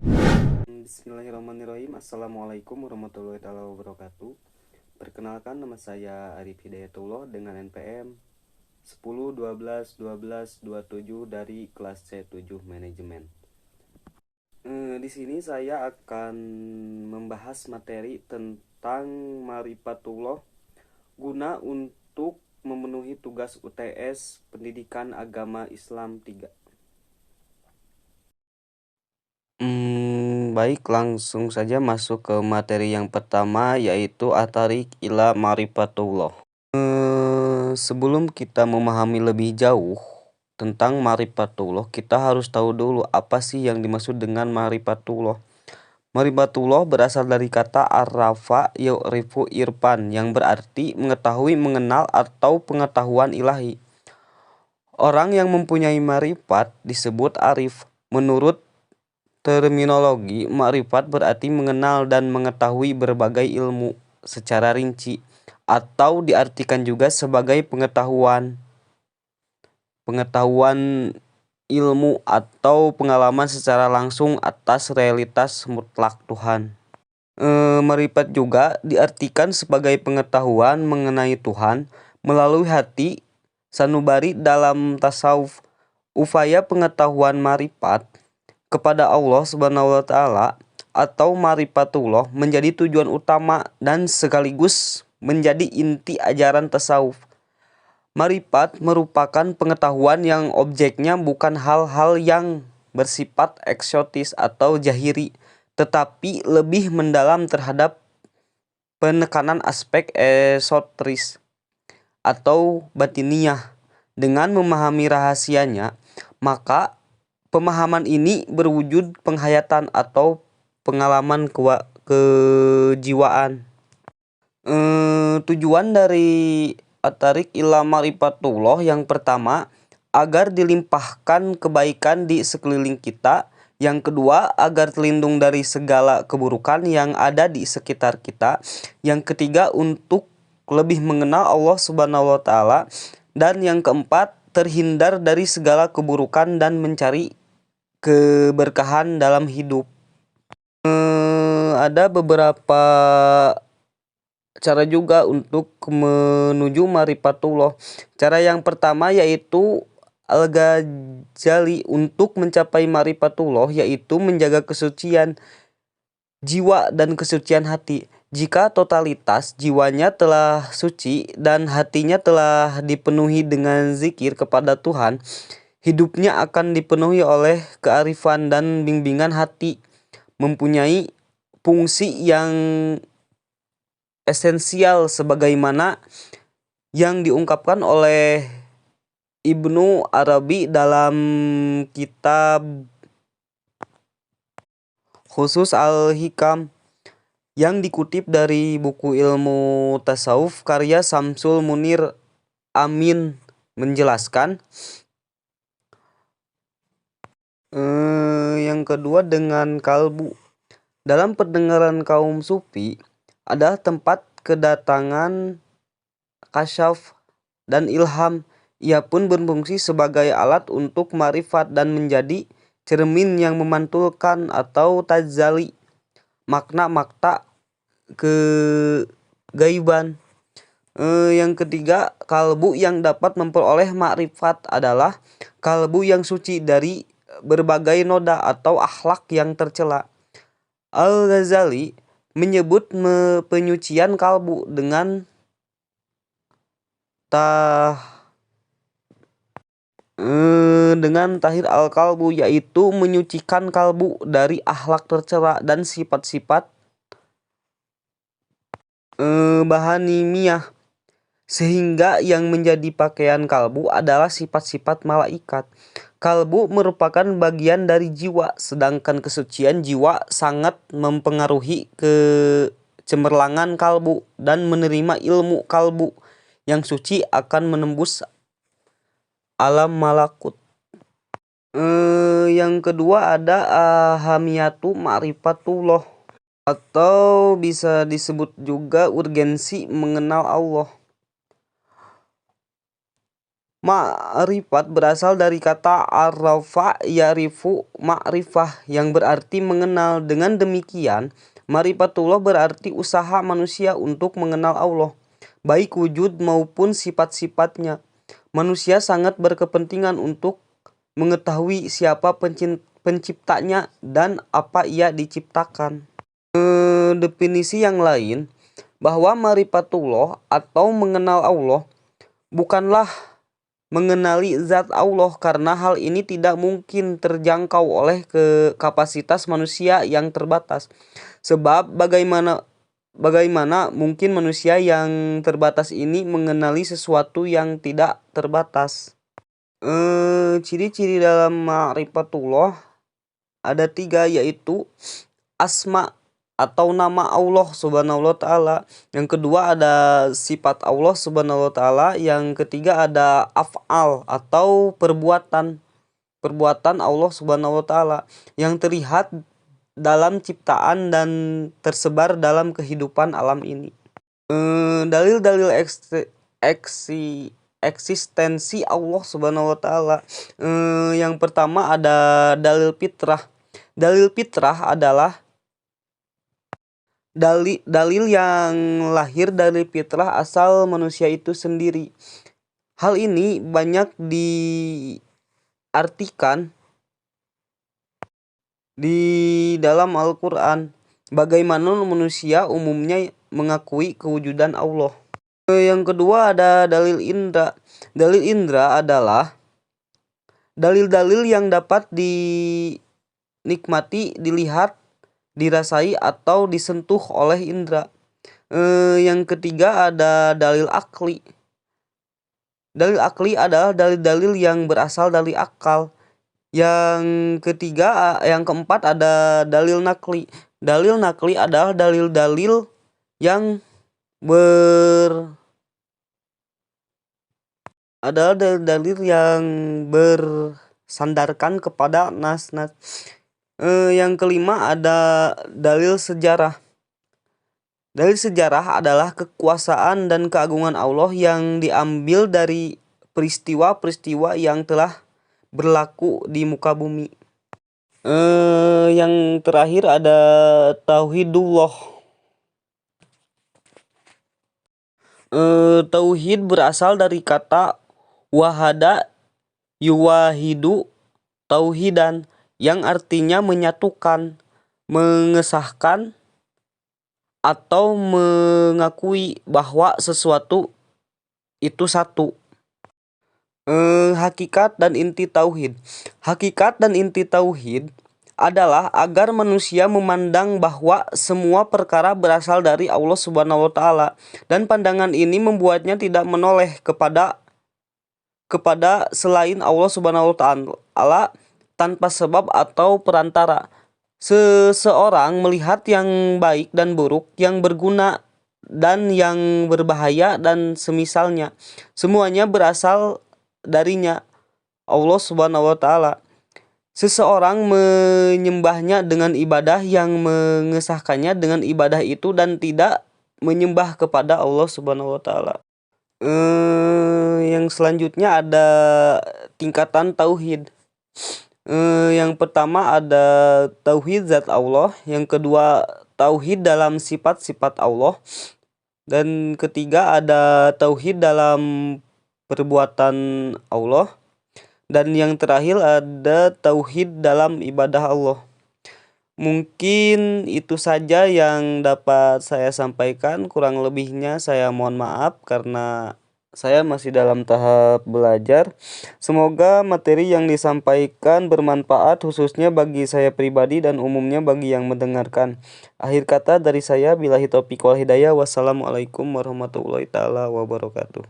Bismillahirrahmanirrahim. Assalamualaikum warahmatullahi wabarakatuh. Perkenalkan, nama saya Arif Hidayatullah dengan NPM 10 12 12 27 dari kelas C7 Manajemen. Di sini saya akan membahas materi tentang Marifatullah guna untuk memenuhi tugas UTS Pendidikan Agama Islam 3. Baik, langsung saja masuk ke materi yang pertama, yaitu At-Thariq ila Marifatullah. Sebelum kita memahami lebih jauh tentang Marifatullah, kita harus tahu dulu apa sih yang dimaksud dengan Marifatullah. Marifatullah berasal dari kata arafa yu'rifu irfan, yang berarti mengetahui, mengenal, atau pengetahuan ilahi. Orang yang mempunyai marifat disebut arif. Menurut terminologi, makrifat berarti mengenal dan mengetahui berbagai ilmu secara rinci, atau diartikan juga sebagai pengetahuan ilmu atau pengalaman secara langsung atas realitas mutlak Tuhan. Makrifat juga diartikan sebagai pengetahuan mengenai Tuhan melalui hati. Sanubari dalam tasawuf, upaya pengetahuan makrifat kepada Allah Subhanahu wa taala atau marifatullah menjadi tujuan utama dan sekaligus menjadi inti ajaran tasawuf. Marifat merupakan pengetahuan yang objeknya bukan hal-hal yang bersifat eksotis atau jahiri, tetapi lebih mendalam terhadap penekanan aspek esoteris atau batiniah. Dengan memahami rahasianya, maka pemahaman ini berwujud penghayatan atau pengalaman kejiwaan. Tujuan dari At-Thariq ila Marifatullah yang pertama, agar dilimpahkan kebaikan di sekeliling kita. Yang kedua, agar terlindung dari segala keburukan yang ada di sekitar kita. Yang ketiga, untuk lebih mengenal Allah Subhanahu wa taala. Dan yang keempat, terhindar dari segala keburukan dan mencari keberkahan dalam hidup. Ada beberapa cara juga untuk menuju marifatullah. Cara yang pertama yaitu Al-Ghazali. Untuk mencapai marifatullah yaitu menjaga kesucian jiwa dan kesucian hati. Jika totalitas jiwanya telah suci dan hatinya telah dipenuhi dengan zikir kepada Tuhan, hidupnya akan dipenuhi oleh kearifan dan bimbingan hati, mempunyai fungsi yang esensial sebagaimana yang diungkapkan oleh Ibnu Arabi dalam kitab Khusus Al-Hikam yang dikutip dari buku ilmu tasawuf karya Samsul Munir Amin, menjelaskan. Yang kedua, dengan kalbu. Dalam pendengaran kaum sufi adalah tempat kedatangan kasyaf dan ilham. Ia pun berfungsi sebagai alat untuk marifat dan menjadi cermin yang memantulkan atau tajali makna-makna kegaiban. Yang ketiga, kalbu yang dapat memperoleh makrifat adalah kalbu yang suci dari berbagai noda atau akhlak yang tercela. Al-Ghazali menyebut penyucian kalbu dengan tahir al-kalbu, yaitu menyucikan kalbu dari akhlak tercela dan sifat-sifat bahanimiyah, sehingga yang menjadi pakaian kalbu adalah sifat-sifat malaikat. Kalbu merupakan bagian dari jiwa, sedangkan kesucian jiwa sangat mempengaruhi kecemerlangan kalbu, dan menerima ilmu kalbu yang suci akan menembus alam malakut. Yang kedua ada ahamiyatu ma'rifatullah, atau bisa disebut juga urgensi mengenal Allah. Ma'rifat berasal dari kata arafa yarifu ma'rifah yang berarti mengenal. Dengan demikian, ma'rifatullah berarti usaha manusia untuk mengenal Allah, baik wujud maupun sifat-sifatnya. Manusia sangat berkepentingan untuk mengetahui siapa penciptanya dan apa ia diciptakan. Definisi yang lain bahwa ma'rifatullah atau mengenal Allah bukanlah mengenali zat Allah, karena hal ini tidak mungkin terjangkau oleh kapasitas manusia yang terbatas. Sebab bagaimana mungkin manusia yang terbatas ini mengenali sesuatu yang tidak terbatas. Ciri-ciri dalam ma'rifatullah ada 3, yaitu asma atau nama Allah subhanahu wa ta'ala. Yang kedua ada sifat Allah subhanahu wa ta'ala. Yang ketiga ada af'al atau perbuatan Allah subhanahu wa ta'ala yang terlihat dalam ciptaan dan tersebar dalam kehidupan alam ini. Dalil-dalil eksistensi Allah subhanahu wa ta'ala. Yang pertama ada dalil fitrah. Dalil fitrah adalah dalil yang lahir dari fitrah asal manusia itu sendiri. Hal ini banyak diartikan di dalam Al-Quran. Bagaimana manusia umumnya mengakui kewujudan Allah. Yang kedua ada dalil indra. Dalil indra adalah dalil-dalil yang dapat dinikmati, dilihat, dirasai atau disentuh oleh indra. Yang ketiga ada dalil akli. Dalil akli adalah dalil-dalil yang berasal dari akal. Yang keempat ada dalil nakli. Dalil nakli adalah dalil-dalil yang bersandarkan kepada nas-nas. Yang kelima ada dalil sejarah. Dalil sejarah adalah kekuasaan dan keagungan Allah yang diambil dari peristiwa-peristiwa yang telah berlaku di muka bumi. Yang terakhir ada tauhidullah. Tauhid berasal dari kata wahada yuwahidu tauhidan, yang artinya menyatukan, mengesahkan, atau mengakui bahwa sesuatu itu satu. Hakikat dan inti tauhid. Hakikat dan inti tauhid adalah agar manusia memandang bahwa semua perkara berasal dari Allah subhanahu wa ta'ala, dan pandangan ini membuatnya tidak menoleh kepada selain Allah subhanahu wa ta'ala tanpa sebab atau perantara. Seseorang melihat yang baik dan buruk, yang berguna dan yang berbahaya dan semisalnya, semuanya berasal darinya, Allah subhanahu wa ta'ala. Seseorang menyembahnya dengan ibadah yang mengesahkannya dengan ibadah itu dan tidak menyembah kepada Allah subhanahu wa ta'ala. Yang selanjutnya ada tingkatan tauhid. Yang pertama ada tauhid zat Allah, yang kedua tauhid dalam sifat-sifat Allah, dan ketiga ada tauhid dalam perbuatan Allah, dan yang terakhir ada tauhid dalam ibadah Allah. Mungkin itu saja yang dapat saya sampaikan, kurang lebihnya saya mohon maaf karena saya masih dalam tahap belajar. Semoga materi yang disampaikan bermanfaat khususnya bagi saya pribadi dan umumnya bagi yang mendengarkan. Akhir kata dari saya, billahi taufiq wal hidayah. Wassalamualaikum warahmatullahi taala wabarakatuh.